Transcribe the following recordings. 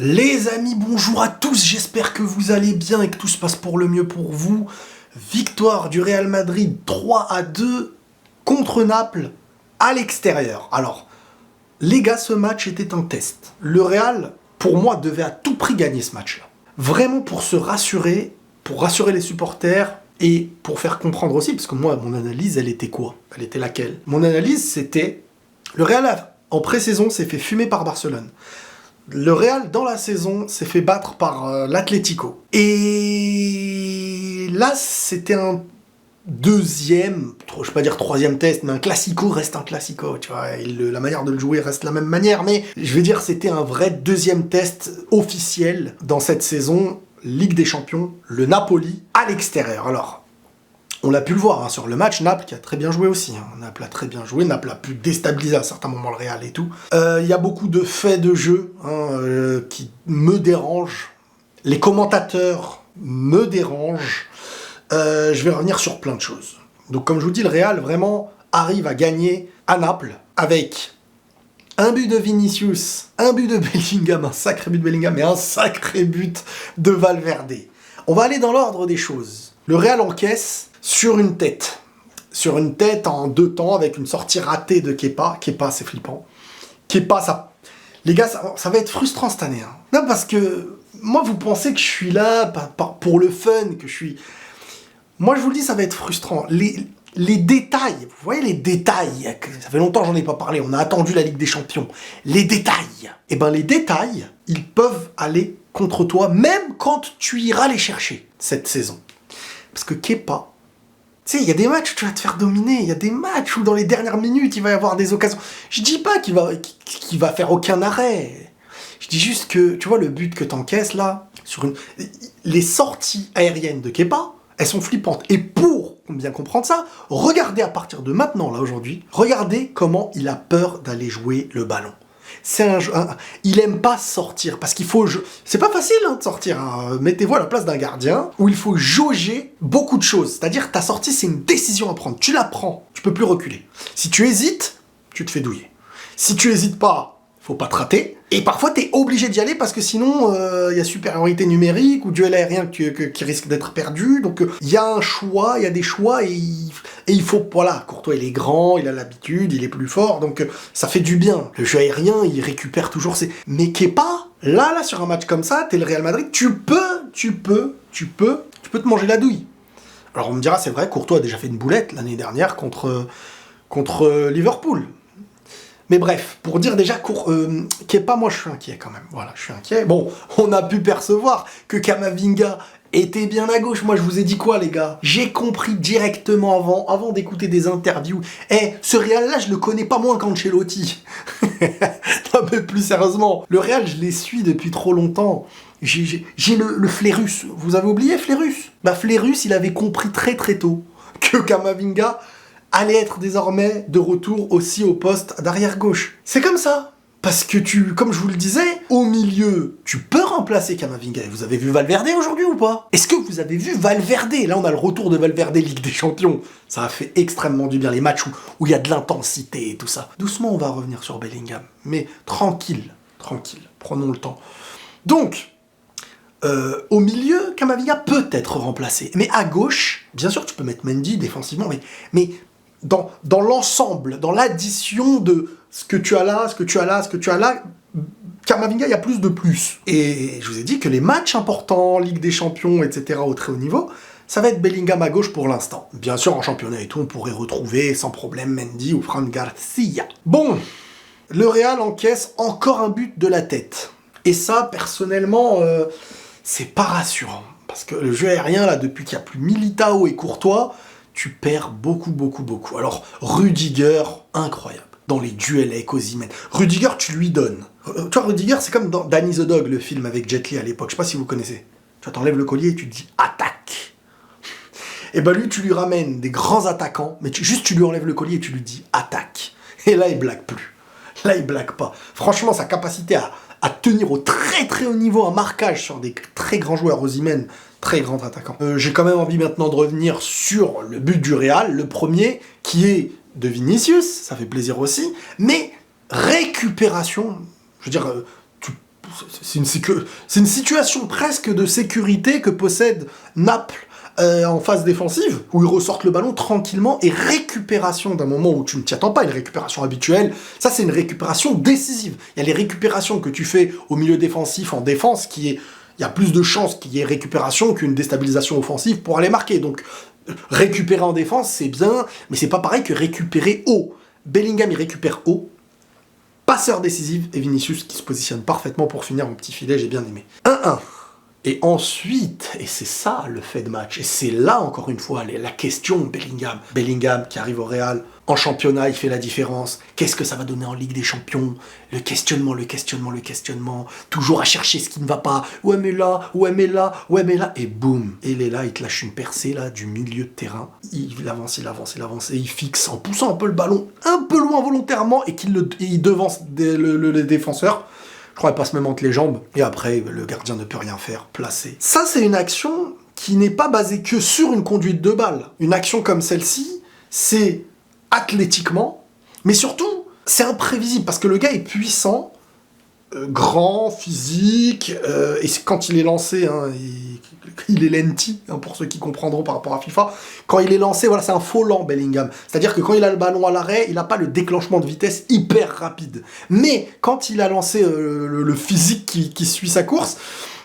Les amis, bonjour à tous, j'espère que vous allez bien et que tout se passe pour le mieux pour vous. Victoire du Real Madrid 3-2 contre Naples à l'extérieur. Alors, les gars, ce match était un test. Le Real, pour moi, devait à tout prix gagner ce match-là. Vraiment pour se rassurer, pour rassurer les supporters et pour faire comprendre aussi, parce que moi, mon analyse, elle était quoi? Elle était laquelle? Mon analyse, c'était... Le Real, en pré-saison, s'est fait fumer par Barcelone. Le Real, dans la saison, s'est fait battre par l'Atlético. Et là, c'était un deuxième, je ne vais pas dire troisième test, mais un classico reste un classico, tu vois. La manière de le jouer reste la même manière, mais je vais dire c'était un vrai deuxième test officiel dans cette saison, Ligue des Champions, le Napoli, à l'extérieur. Alors, on l'a pu le voir sur le match, Naples qui a très bien joué aussi. Naples a très bien joué, Naples a pu déstabiliser à certains moments le Real et tout. Il y a beaucoup de faits de jeu qui me dérangent. Les commentateurs me dérangent. Je vais revenir sur plein de choses. Donc comme je vous dis, le Real vraiment arrive à gagner à Naples avec un but de Vinicius, un but de Bellingham, un sacré but de Bellingham et un sacré but de Valverde. On va aller dans l'ordre des choses. Le Real encaisse sur une tête en deux temps, avec une sortie ratée de Kepa. Kepa, c'est flippant. Kepa, ça... Les gars, ça va être frustrant cette année. Non, parce que moi, vous pensez que je suis là pour le fun, que je suis... Moi, je vous le dis, ça va être frustrant. Les détails, vous voyez les détails, ça fait longtemps que j'en ai pas parlé, on a attendu la Ligue des Champions. Les détails, les détails, ils peuvent aller contre toi, même quand tu iras les chercher cette saison. Parce que Kepa, tu sais, il y a des matchs où tu vas te faire dominer, il y a des matchs où dans les dernières minutes, il va y avoir des occasions. Je dis pas qu'il va faire aucun arrêt. Je dis juste que, tu vois, le but que t'encaisses là, les sorties aériennes de Kepa, elles sont flippantes. Et pour bien comprendre ça, regardez à partir de maintenant, là, aujourd'hui, regardez comment il a peur d'aller jouer le ballon. Il aime pas sortir, parce qu'il faut... C'est pas facile de sortir, mettez-vous à la place d'un gardien, où il faut jauger beaucoup de choses. C'est-à-dire, ta sortie, c'est une décision à prendre. Tu la prends, tu peux plus reculer. Si tu hésites, tu te fais douiller. Si tu hésites pas, faut pas te rater. Et parfois, t'es obligé d'y aller parce que sinon, y a supériorité numérique ou duel aérien qui risque d'être perdu. Donc, il y a un choix, il y a des choix et il faut... Voilà, Courtois, il est grand, il a l'habitude, il est plus fort. Donc, ça fait du bien. Le jeu aérien, il récupère toujours ses... Mais Kepa, là, sur un match comme ça, t'es le Real Madrid, tu peux te manger la douille. Alors, on me dira, c'est vrai, Courtois a déjà fait une boulette l'année dernière contre Liverpool. Mais bref, pour dire déjà, Kepa, moi je suis inquiet quand même. Voilà, je suis inquiet. Bon, on a pu percevoir que Camavinga était bien à gauche. Moi je vous ai dit quoi les gars? J'ai compris directement avant d'écouter des interviews. Ce Real là, je le connais pas moins qu'Ancelotti. Non mais plus sérieusement, le Real je les suis depuis trop longtemps. J'ai le Flairus. Vous avez oublié Flairus? Flairus, il avait compris très très tôt que Camavinga allait être désormais de retour aussi au poste d'arrière-gauche. C'est comme ça. Parce que comme je vous le disais, au milieu, tu peux remplacer Camavinga. Vous avez vu Valverde aujourd'hui ou pas? Est-ce que vous avez vu Valverde? Là, on a le retour de Valverde, Ligue des Champions. Ça a fait extrêmement du bien, les matchs où il y a de l'intensité et tout ça. Doucement, on va revenir sur Bellingham. Mais tranquille, prenons le temps. Donc, au milieu, Camavinga peut être remplacé. Mais à gauche, bien sûr, tu peux mettre Mendy défensivement, mais dans l'ensemble, dans l'addition de ce que tu as là, Camavinga, il y a plus de plus. Et je vous ai dit que les matchs importants, Ligue des Champions, etc., au très haut niveau, ça va être Bellingham à gauche pour l'instant. Bien sûr, en championnat et tout, on pourrait retrouver sans problème Mendy ou Fran Garcia. Bon, le Real encaisse encore un but de la tête. Et ça, personnellement, c'est pas rassurant. Parce que le jeu aérien, là, depuis qu'il n'y a plus Militao et Courtois, tu perds beaucoup. Alors, Rudiger, incroyable. Dans les duels avec Osimhen. Rudiger, tu lui donnes. Tu vois, Rudiger, c'est comme dans Danny the Dog, le film avec Jet Li à l'époque. Je sais pas si vous connaissez. Tu vois, t'enlèves le collier et tu te dis « attaque ». Et lui, tu lui ramènes des grands attaquants, mais tu lui enlèves le collier et tu lui dis « attaque ». Et là, il blague plus. Là, il blague pas. Franchement, sa capacité à tenir au très haut niveau un marquage sur des très grands joueurs, Osimhen, très grand attaquant. J'ai quand même envie maintenant de revenir sur le but du Real, le premier, qui est de Vinicius, ça fait plaisir aussi, mais récupération, je veux dire, c'est une situation presque de sécurité que possède Naples en phase défensive, où ils ressortent le ballon tranquillement, et récupération d'un moment où tu ne t'y attends pas, une récupération habituelle, ça c'est une récupération décisive. Il y a les récupérations que tu fais au milieu défensif en défense, il y a plus de chances qu'il y ait récupération qu'une déstabilisation offensive pour aller marquer. Donc récupérer en défense c'est bien, mais c'est pas pareil que récupérer haut. Bellingham il récupère haut, passeur décisif, et Vinicius qui se positionne parfaitement pour finir en petit filet, j'ai bien aimé. 1-1. Et ensuite, et c'est ça le fait de match, et c'est là encore une fois la question Bellingham. Bellingham qui arrive au Real, en championnat il fait la différence, qu'est-ce que ça va donner en Ligue des Champions? Le questionnement, toujours à chercher ce qui ne va pas, ouais mais là, et boum, et il est là, il te lâche une percée là du milieu de terrain, il avance, et il fixe en poussant un peu le ballon, un peu loin volontairement, et il devance le défenseur. Je crois qu'il passe même entre les jambes, et après, le gardien ne peut rien faire, placé. Ça, c'est une action qui n'est pas basée que sur une conduite de balle. Une action comme celle-ci, c'est athlétiquement, mais surtout, c'est imprévisible, parce que le gars est puissant, grand, physique, et quand il est lancé, hein, il est lenti, hein, pour ceux qui comprendront par rapport à FIFA, quand il est lancé, voilà, c'est un faux lent Bellingham, c'est-à-dire que quand il a le ballon à l'arrêt, il n'a pas le déclenchement de vitesse hyper rapide, mais quand il a lancé le physique qui suit sa course,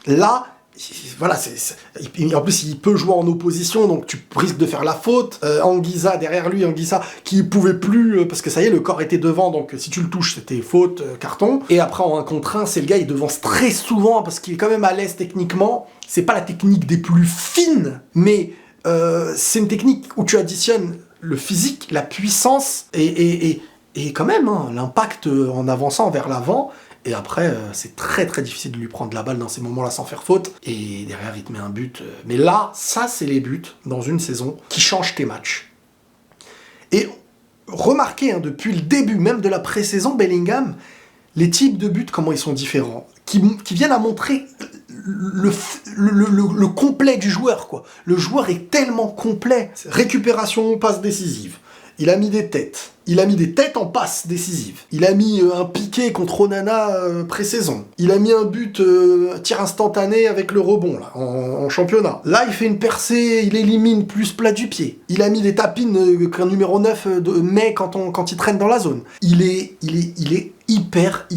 là, voilà, en plus il peut jouer en opposition, donc tu risques de faire la faute. Anguissa derrière lui, qui pouvait plus, parce que ça y est, le corps était devant, donc si tu le touches c'était faute, carton. Et après en 1 contre 1, c'est le gars, il devance très souvent parce qu'il est quand même à l'aise techniquement. C'est pas la technique des plus fines, mais c'est une technique où tu additionnes le physique, la puissance et quand même hein, l'impact en avançant vers l'avant. Et après, c'est très très difficile de lui prendre la balle dans ces moments-là sans faire faute. Et derrière, il te met un but. Mais là, ça, c'est les buts dans une saison qui changent tes matchs. Et remarquez, hein, depuis le début même de la pré-saison, Bellingham, les types de buts, comment ils sont différents. Qui viennent à montrer le complet du joueur, quoi. Le joueur est tellement complet. Récupération, passe décisive. Il a mis des têtes. Il a mis des têtes en passe décisive. Il a mis un piqué contre Onana pré-saison. Il a mis un but tir instantané avec le rebond là, en championnat. Là, il fait une percée, il élimine plus plat du pied. Il a mis des tapines qu'un numéro 9 de mai quand il traîne dans la zone. Il est hyper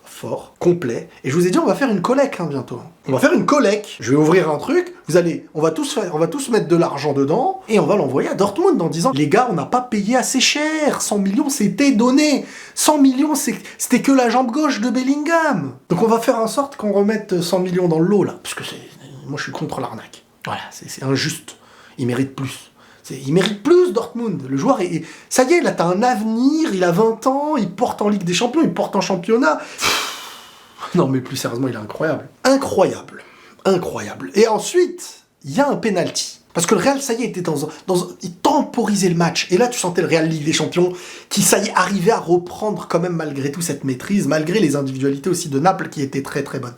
fort, complet. Et je vous ai dit, on va faire une collecte bientôt. On va faire une collecte. Je vais ouvrir un truc. On va tous mettre de l'argent dedans et on va l'envoyer à Dortmund en disant, les gars, on n'a pas payé assez cher. 100 millions, c'était donné. 100 millions, c'était que la jambe gauche de Bellingham. Donc on va faire en sorte qu'on remette 100 millions dans le lot là, parce que moi je suis contre l'arnaque. Voilà, c'est injuste. Il mérite plus. Il mérite plus, Dortmund. Le joueur ça y est, là, t'as un avenir, il a 20 ans, il porte en Ligue des Champions, il porte en championnat. Non, mais plus sérieusement, il est incroyable. Incroyable. Et ensuite, il y a un penalty. Parce que le Real, ça y est, était il temporisait le match. Et là, tu sentais le Real Ligue des Champions qui, ça y est, arrivait à reprendre quand même malgré tout cette maîtrise, malgré les individualités aussi de Naples qui étaient très très bonnes.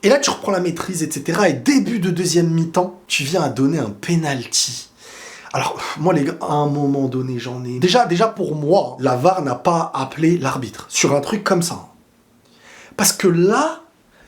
Et là, tu reprends la maîtrise, etc. Et début de deuxième mi-temps, tu viens à donner un penalty. Alors, moi, les gars, à un moment donné, j'en ai... Déjà, pour moi, la VAR n'a pas appelé l'arbitre sur un truc comme ça. Parce que là,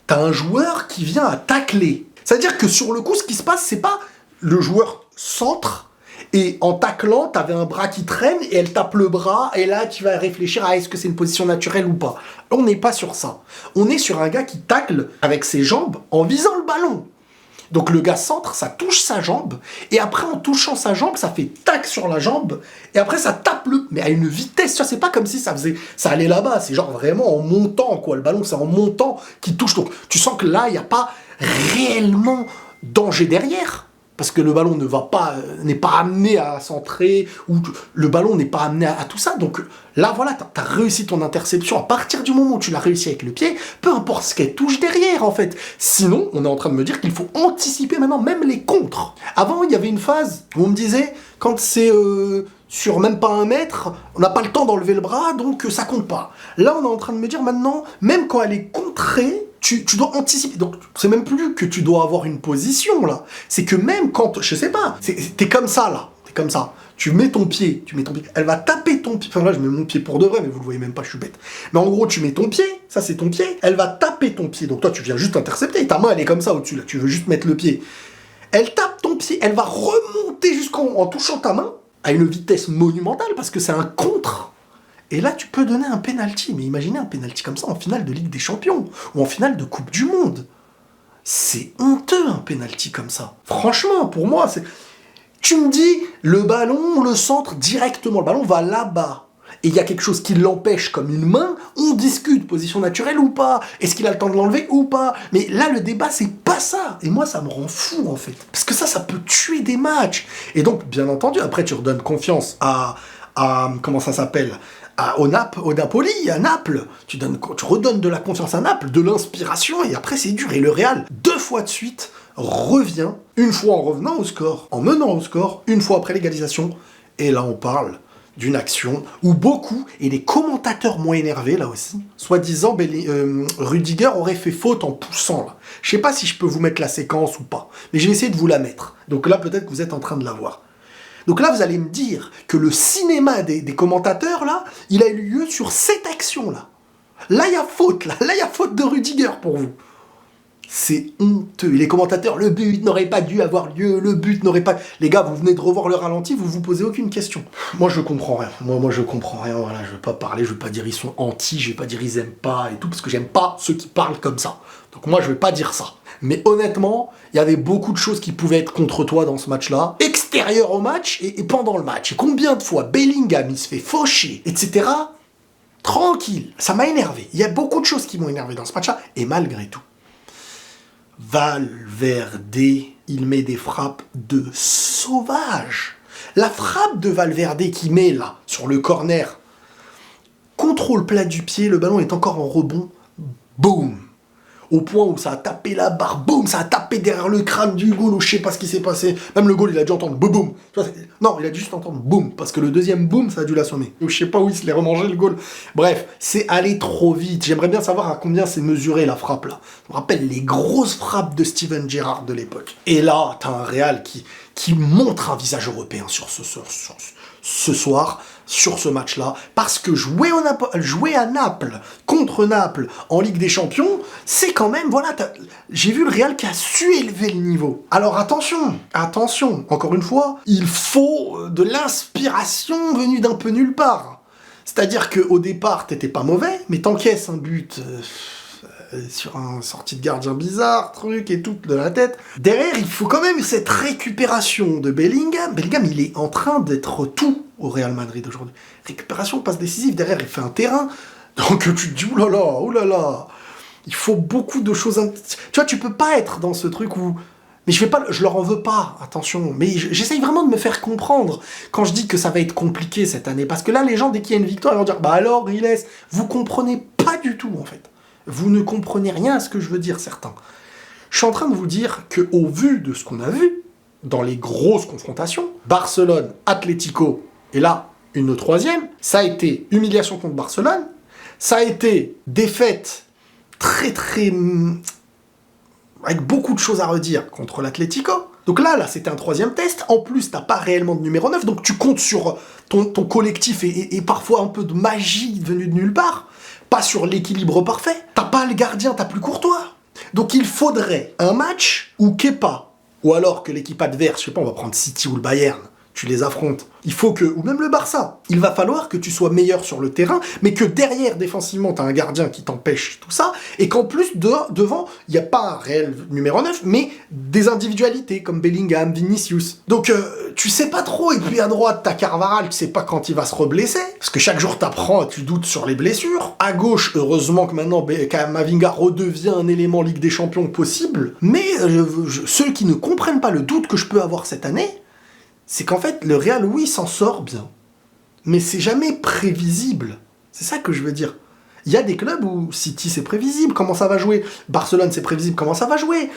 t'as un joueur qui vient à tacler. C'est-à-dire que sur le coup, ce qui se passe, c'est pas le joueur centre, et en taclant, t'avais un bras qui traîne, et elle tape le bras, et là, tu vas réfléchir à est-ce que c'est une position naturelle ou pas. On n'est pas sur ça. On est sur un gars qui tacle avec ses jambes en visant le ballon. Donc le gars centre, ça touche sa jambe, et après en touchant sa jambe, ça fait tac sur la jambe, et après ça tape mais à une vitesse, tu vois, c'est pas comme si ça allait là-bas, c'est genre vraiment en montant, quoi, le ballon c'est en montant qui touche, donc tu sens que là, il n'y a pas réellement danger derrière, parce que le ballon n'est pas amené à centrer, ou le ballon n'est pas amené à tout ça, donc là voilà, t'as réussi ton interception, à partir du moment où tu l'as réussi avec le pied, peu importe ce qu'elle touche derrière en fait, sinon on est en train de me dire qu'il faut anticiper maintenant même les contres. Avant il y avait une phase où on me disait, quand c'est sur même pas 1 mètre, on n'a pas le temps d'enlever le bras, donc ça compte pas. Là on est en train de me dire maintenant, même quand elle est contrée, tu dois anticiper. Donc, c'est même plus que tu dois avoir une position, là. C'est que même quand, je sais pas, t'es comme ça, là. t'es comme ça. Tu mets ton pied, elle va taper ton pied. Enfin là, je mets mon pied pour de vrai, mais vous le voyez même pas, je suis bête. Mais en gros, tu mets ton pied, ça c'est ton pied, elle va taper ton pied. Donc toi, tu viens juste intercepter, ta main, elle est comme ça au-dessus, là, tu veux juste mettre le pied. Elle tape ton pied, elle va remonter en touchant ta main à une vitesse monumentale, parce que c'est un contre. Et là, tu peux donner un penalty. Mais imaginez un penalty comme ça en finale de Ligue des Champions, ou en finale de Coupe du Monde. C'est honteux, un penalty comme ça. Franchement, pour moi, c'est... Tu me dis, le ballon, on le centre directement, le ballon va là-bas. Et il y a quelque chose qui l'empêche comme une main, on discute, position naturelle ou pas, est-ce qu'il a le temps de l'enlever ou pas. Mais là, le débat, c'est pas ça. Et moi, ça me rend fou, en fait. Parce que ça peut tuer des matchs. Et donc, bien entendu, après, tu redonnes confiance à comment ça s'appelle, au Napoli, à Naples. Tu redonnes de la confiance à Naples, de l'inspiration, et après, c'est dur. Et le Real, 2 fois de suite, revient, une fois en revenant au score, en menant au score, une fois après l'égalisation. Et là, on parle d'une action où beaucoup, et les commentateurs m'ont énervé là aussi, soi-disant Rudiger aurait fait faute en poussant là. Je sais pas si je peux vous mettre la séquence ou pas, mais je vais essayer de vous la mettre. Donc là, peut-être que vous êtes en train de la voir. Donc là, vous allez me dire que le cinéma des commentateurs là, il a eu lieu sur cette action là. Là, il y a faute là. Là, il y a faute de Rudiger pour vous. C'est honteux. Et les commentateurs, le but n'aurait pas dû avoir lieu, le but n'aurait pas... Les gars, vous venez de revoir le ralenti, vous vous posez aucune question. Moi, je comprends rien. Moi, je comprends rien. Voilà, je vais pas parler, je vais pas dire ils sont anti, je vais pas dire ils aiment pas et tout, parce que j'aime pas ceux qui parlent comme ça. Donc moi, je vais pas dire ça. Mais honnêtement, il y avait beaucoup de choses qui pouvaient être contre toi dans ce match-là, extérieur au match et pendant le match. Et combien de fois Bellingham, il se fait faucher, etc. Tranquille. Ça m'a énervé. Il y a beaucoup de choses qui m'ont énervé dans ce match-là, et malgré tout, Valverde, il met des frappes de sauvage. La frappe de Valverde qu'il met là, sur le corner, contrôle plat du pied, le ballon est encore en rebond, boum. Au point où ça a tapé la barre, boum, ça a tapé derrière le crâne du goal, ou je sais pas ce qui s'est passé. Même le goal, il a dû entendre boum, boum. Non, il a dû juste entendre boum, parce que le deuxième boum, ça a dû l'assommer. Ou je sais pas où il se l'est remangé le goal. Bref, c'est allé trop vite. J'aimerais bien savoir à combien c'est mesuré la frappe là. Je me rappelle les grosses frappes de Steven Gerrard de l'époque. Et là, t'as un Real qui montre un visage européen sur ce soir, sur ce match-là, parce que jouer à Naples, contre Naples, en Ligue des Champions, c'est quand même, voilà, j'ai vu le Real qui a su élever le niveau. Alors attention, encore une fois, il faut de l'inspiration venue d'un peu nulle part. C'est-à-dire qu'au départ, t'étais pas mauvais, mais t'encaisses un but... sur un sortie de gardien bizarre, truc et tout de la tête. Derrière, il faut quand même cette récupération de Bellingham. Bellingham, il est en train d'être tout au Real Madrid aujourd'hui. Récupération, passe décisive. Derrière, il fait un terrain. Donc tu te dis, oulala. Il faut beaucoup de choses... Tu vois, tu peux pas être dans ce truc où... Mais je leur en veux pas, attention. Mais j'essaye vraiment de me faire comprendre quand je dis que ça va être compliqué cette année. Parce que là, les gens, dès qu'il y a une victoire, ils vont dire, bah alors, il laisse. Vous comprenez pas du tout, en fait. Vous ne comprenez rien à ce que je veux dire, certains. Je suis en train de vous dire qu'au vu de ce qu'on a vu, dans les grosses confrontations, Barcelone, Atlético, et là, une troisième, ça a été humiliation contre Barcelone, ça a été défaite très, avec beaucoup de choses à redire contre l'Atlético. Donc là, c'était un troisième test. En plus, t'as pas réellement de numéro 9, donc tu comptes sur ton collectif et parfois un peu de magie venue de nulle part. Pas sur l'équilibre parfait. T'as pas le gardien, t'as plus Courtois. Donc il faudrait un match où Kepa, ou alors que l'équipe adverse, je sais pas, on va prendre City ou le Bayern, tu les affrontes. Il faut que, ou même le Barça, il va falloir que tu sois meilleur sur le terrain, mais que derrière, défensivement, t'as un gardien qui t'empêche tout ça, et qu'en plus, devant, il n'y a pas un réel numéro 9, mais des individualités, comme Bellingham, Vinicius. Donc, tu sais pas trop, et puis à droite, t'as Carvajal, tu sais pas quand il va se reblesser, parce que chaque jour t'apprends, tu doutes sur les blessures. À gauche, heureusement que maintenant, Camavinga redevient un élément Ligue des Champions possible, mais ceux qui ne comprennent pas le doute que je peux avoir cette année, c'est qu'en fait, le Real, oui, s'en sort bien. Mais c'est jamais prévisible. C'est ça que je veux dire. Il y a des clubs où City, c'est prévisible, comment ça va jouer. Barcelone, c'est prévisible, comment ça va jouer.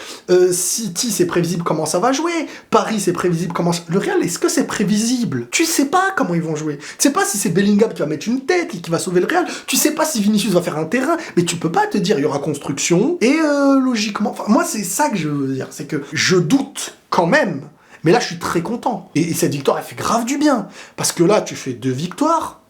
City, c'est prévisible, comment ça va jouer. Paris, c'est prévisible, comment... Le Real, est-ce que c'est prévisible? Tu sais pas comment ils vont jouer. Tu sais pas si c'est Bellingham qui va mettre une tête et qui va sauver le Real. Tu sais pas si Vinicius va faire un terrain. Mais tu peux pas te dire, il y aura construction. Et logiquement... Enfin, moi, c'est ça que je veux dire. C'est que je doute quand même... Mais là, je suis très content. Et cette victoire, elle fait grave du bien. Parce que là, tu fais 2 victoires,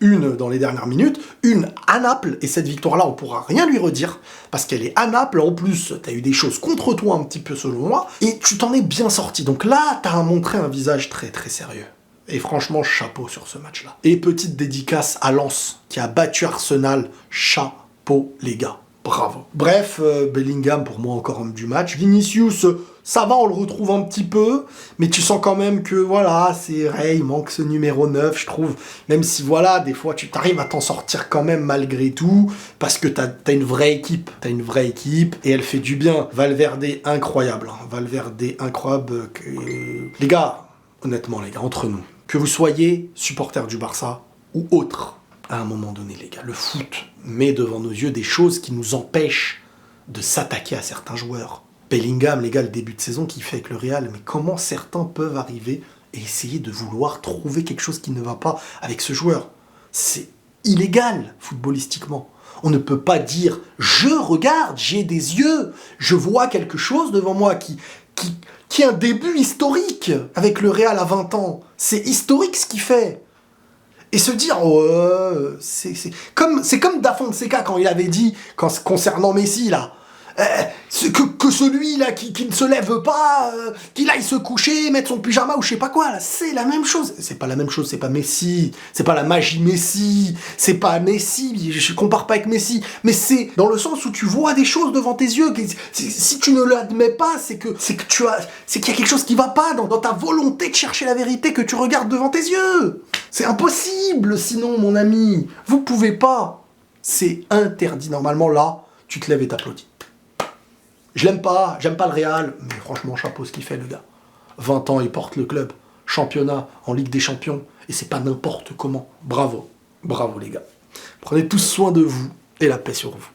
une dans les dernières minutes, une à Naples, et cette victoire-là, on pourra rien lui redire, parce qu'elle est à Naples, en plus, t'as eu des choses contre toi un petit peu selon moi, et tu t'en es bien sorti. Donc là, t'as montré un visage très très sérieux. Et franchement, chapeau sur ce match-là. Et petite dédicace à Lens, qui a battu Arsenal. Chapeau, les gars. Bravo. Bref, Bellingham, pour moi, encore homme du match. Vinicius, ça va, on le retrouve un petit peu, mais tu sens quand même que, voilà, c'est vrai, il manque ce numéro 9, je trouve. Même si, voilà, des fois, tu t'arrives à t'en sortir quand même malgré tout, parce que t'as une vraie équipe. T'as une vraie équipe, et elle fait du bien. Valverde, incroyable. Hein. Valverde, incroyable. Les gars, honnêtement, les gars, entre nous, que vous soyez supporter du Barça ou autre, à un moment donné, les gars, le foot met devant nos yeux des choses qui nous empêchent de s'attaquer à certains joueurs. Bellingham, les gars, le début de saison qu'il fait avec le Real, mais comment certains peuvent arriver et essayer de vouloir trouver quelque chose qui ne va pas avec ce joueur? C'est illégal, footballistiquement. On ne peut pas dire « je regarde, j'ai des yeux, je vois quelque chose devant moi qui est un début historique avec le Real à 20 ans. C'est historique ce qu'il fait. » Et se dire, c'est comme Da Fonseca quand il avait dit, concernant Messi, là, que celui-là qui ne se lève pas, qu'il aille se coucher, mettre son pyjama ou je sais pas quoi, là, c'est la même chose. C'est pas la même chose, c'est pas Messi, c'est pas la magie Messi, c'est pas Messi, je compare pas avec Messi, mais c'est dans le sens où tu vois des choses devant tes yeux, si tu ne l'admets pas, c'est qu'il y a quelque chose qui va pas dans ta volonté de chercher la vérité que tu regardes devant tes yeux. C'est impossible sinon, mon ami, vous pouvez pas. C'est interdit. Normalement, là, tu te lèves et t'applaudis. Je l'aime pas, j'aime pas le Real, mais franchement, chapeau ce qu'il fait, le gars. 20 ans, il porte le club. Championnat en Ligue des Champions. Et c'est pas n'importe comment. Bravo. Bravo, les gars. Prenez tous soin de vous et la paix sur vous.